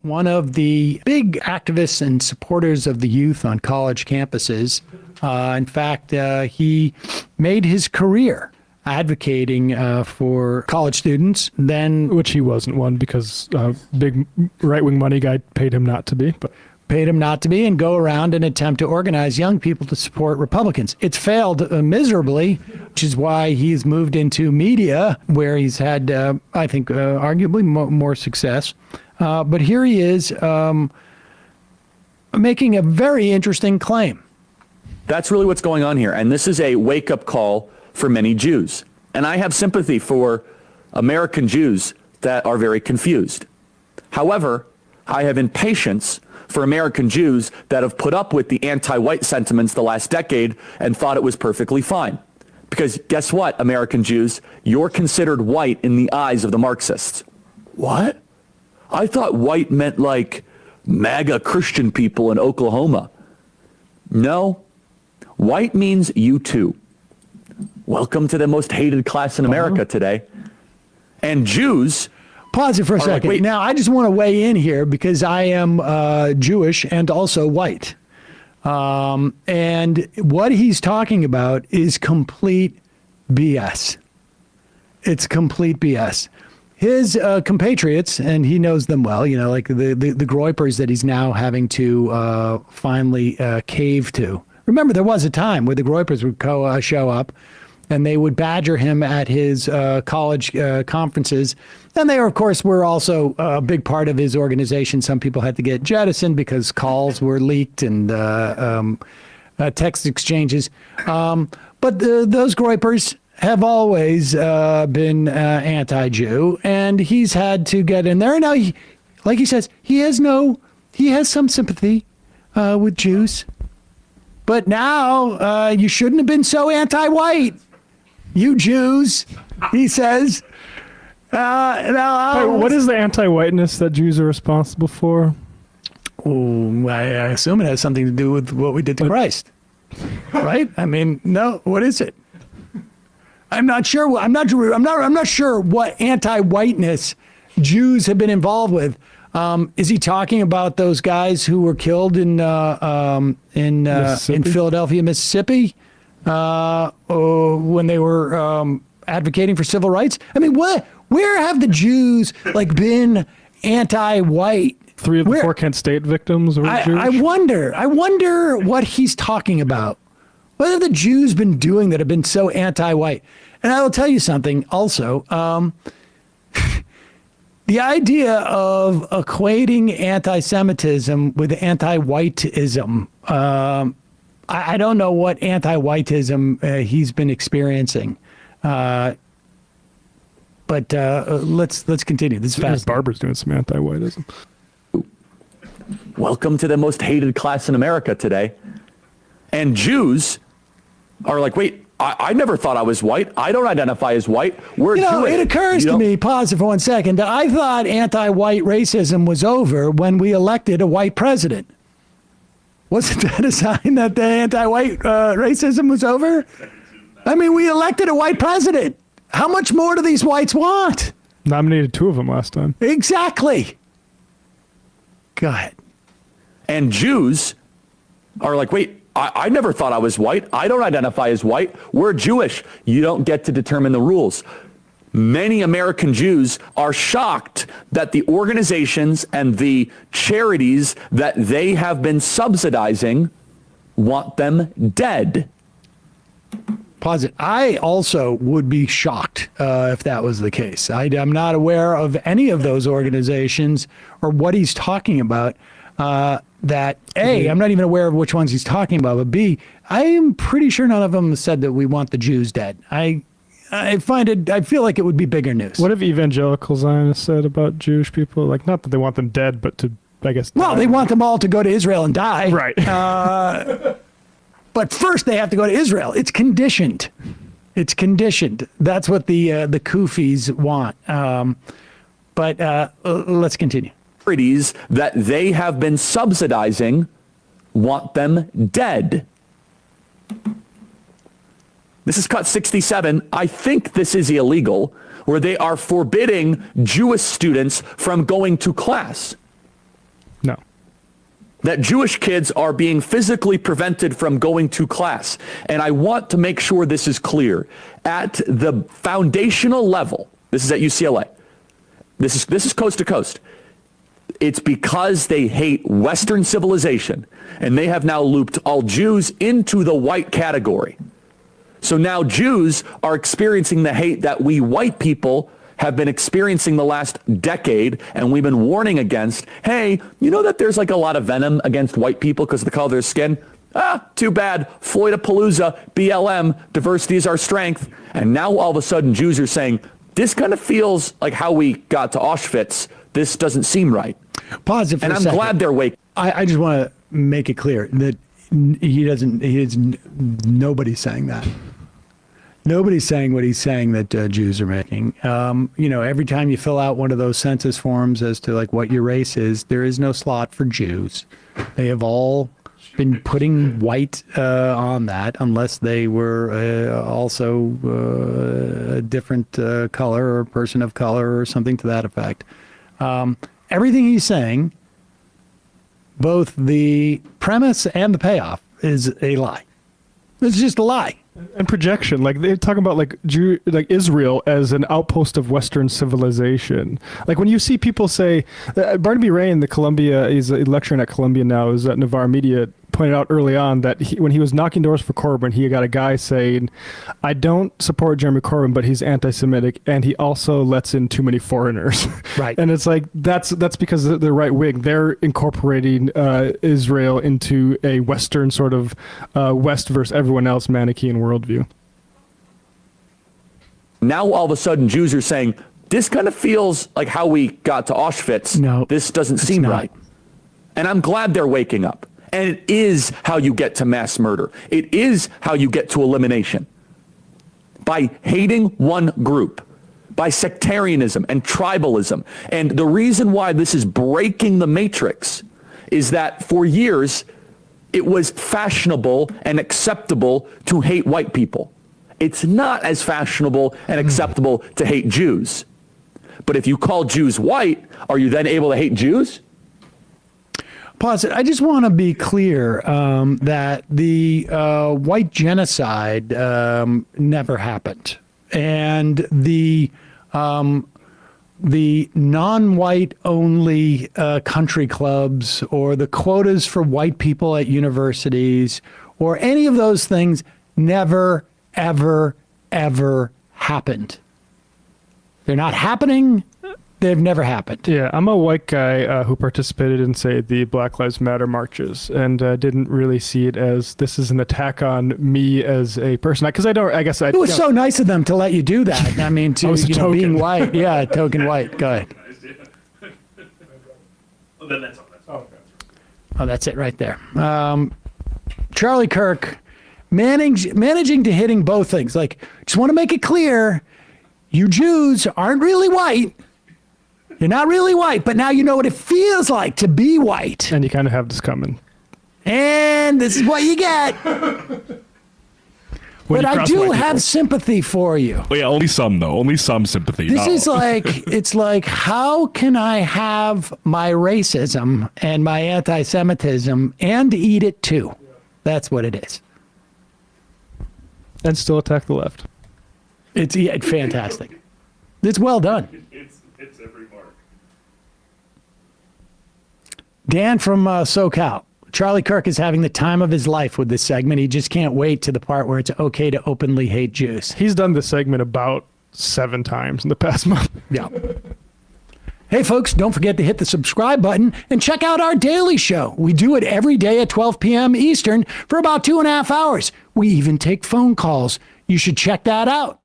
one of the big activists and supporters of the youth on college campuses. In fact, he made his career advocating for college students. Which he wasn't one, because big right-wing money guy paid him not to be. But paid him not to be, and go around and attempt to organize young people to support Republicans. It's failed miserably, which is why he's moved into media, where he's had, I think, arguably more success. But here he is making a very interesting claim. That's really what's going on here. And this is a wake-up call for many Jews. And I have sympathy for American Jews that are very confused. However, I have impatience for American Jews that have put up with the anti-white sentiments the last decade and thought it was perfectly fine. Because guess what, American Jews? You're considered white in the eyes of the Marxists. What? I thought white meant like MAGA Christian people in Oklahoma. No, white means you too. Welcome to the most hated class in America today. And Jews... Pause it for a second. Like, now, I just want to weigh in here because I am Jewish and also white. And what he's talking about is complete BS. It's complete BS. His compatriots, and he knows them well, you know, like the groypers that he's now having to finally cave to. Remember, there was a time where the groypers would show up and they would badger him at his college conferences. And they, of course, were also a big part of his organization. Some people had to get jettisoned because calls were leaked and text exchanges. But those groypers have always been anti-Jew, and he's had to get in there. And now, like he says, he has some sympathy with Jews. But now you shouldn't have been so anti-white, you Jews, he says. What is the anti-whiteness that Jews are responsible for? Oh, I assume it has something to do with what we did to Christ, right? I mean, no. What is it? I'm not sure. I'm not sure what anti-whiteness Jews have been involved with. Is he talking about those guys who were killed in Philadelphia, Mississippi, when they were advocating for civil rights? I mean, where have the Jews been anti-white? 3 of the 4 Kent State victims were Jewish. I wonder what he's talking about. What have the Jews been doing that have been so anti-white? And I will tell you something also. The idea of equating anti-Semitism with anti-whiteism, I don't know what anti-whiteism he's been experiencing. But let's continue. This is fast. Barber's doing some anti-whiteism. Welcome to the most hated class in America today. And Jews are like, wait, I never thought I was white. I don't identify as white. We're Jewish. It occurs to me, pause it for 1 second, I thought anti-white racism was over when we elected a white president. Wasn't that a sign that the anti-white racism was over? I mean, we elected a white president. How much more do these whites want? Nominated 2 of them last time. Exactly. Go ahead. And Jews are like, wait, I never thought I was white. I don't identify as white. We're Jewish. You don't get to determine the rules. Many American Jews are shocked that the organizations and the charities that they have been subsidizing want them dead. Pause it. I also would be shocked if that was the case. I'm not aware of any of those organizations or what he's talking about. That A, I'm not even aware of which ones he's talking about, but B, I am pretty sure none of them said that we want the Jews dead. I feel like it would be bigger news. What have evangelical Zionists said about Jewish people? Like, not that they want them dead, but to, I guess. Well, they want them all to go to Israel and die. Right. But first they have to go to Israel. It's conditioned. It's conditioned. That's what the Kufis want. But let's continue. Charities that they have been subsidizing want them dead. This is cut 67. I think this is illegal, where they are forbidding Jewish students from going to class. No. That Jewish kids are being physically prevented from going to class. And I want to make sure this is clear. At the foundational level, this is at UCLA, this is coast to coast. It's because they hate Western civilization, and they have now looped all Jews into the white category. So now Jews are experiencing the hate that we white people have been experiencing the last decade, and we've been warning against. Hey, you know that there's like a lot of venom against white people because of the color of their skin? Too bad. Floydapalooza, BLM, diversity is our strength. And now all of a sudden Jews are saying, this kind of feels like how we got to Auschwitz. This doesn't seem right. Pause it for and a I'm second. glad they're waking. I just want to make it clear that nobody's saying that. Nobody's saying what he's saying that Jews are making. Every time you fill out one of those census forms as to like what your race is, there is no slot for Jews. They have all been putting white on that, unless they were also a different color or person of color or something to that effect. Everything he's saying, both the premise and the payoff, is a lie. It's just a lie. And projection, like they're talking about like Israel as an outpost of Western civilization. Like when you see people say, Barnaby Ray in he's lecturing at Columbia now, is at Navarre Media, pointed out early on that when he was knocking doors for Corbyn, he got a guy saying, I don't support Jeremy Corbyn, but he's anti-Semitic, and he also lets in too many foreigners. Right. And it's like, that's because the right wing, they're incorporating Israel into a Western sort of West versus everyone else Manichaean worldview. Now all of a sudden Jews are saying, this kind of feels like how we got to Auschwitz. No, this doesn't seem not. right. And I'm glad they're waking up. And it is how you get to mass murder. It is how you get to elimination. By hating one group, by sectarianism and tribalism. And the reason why this is breaking the matrix is that for years, it was fashionable and acceptable to hate white people. It's not as fashionable and acceptable to hate Jews. But if you call Jews white, are you then able to hate Jews? Pause it. I just want to be clear that the white genocide never happened, and the non-white only country clubs or the quotas for white people at universities or any of those things never, ever, ever happened. They're not happening. They've never happened. Yeah, I'm a white guy who participated in, say, the Black Lives Matter marches, and didn't really see it as this is an attack on me as a person. Because it was so nice of them to let you do that. I mean, being white. Yeah, token white. Go ahead. Oh, then that's all. Oh, that's it right there. Charlie Kirk managing to hitting both things. Like, just want to make it clear, you Jews aren't really white. You're not really white, but now you know what it feels like to be white. And you kind of have this coming. And this is what you get. But I do have sympathy for you. Well, yeah, only some, though. Only some sympathy. This is like, it's like, how can I have my racism and my anti-Semitism and eat it too? That's what it is. And still attack the left. It's fantastic. It's well done. It's every mark. Dan from SoCal. Charlie Kirk is having the time of his life with this segment. He just can't wait to the part where it's okay to openly hate Jews. He's done this segment about 7 times in the past month. Yeah. Hey, folks, don't forget to hit the subscribe button and check out our daily show. We do it every day at 12 p.m. Eastern for about 2.5 hours. We even take phone calls. You should check that out.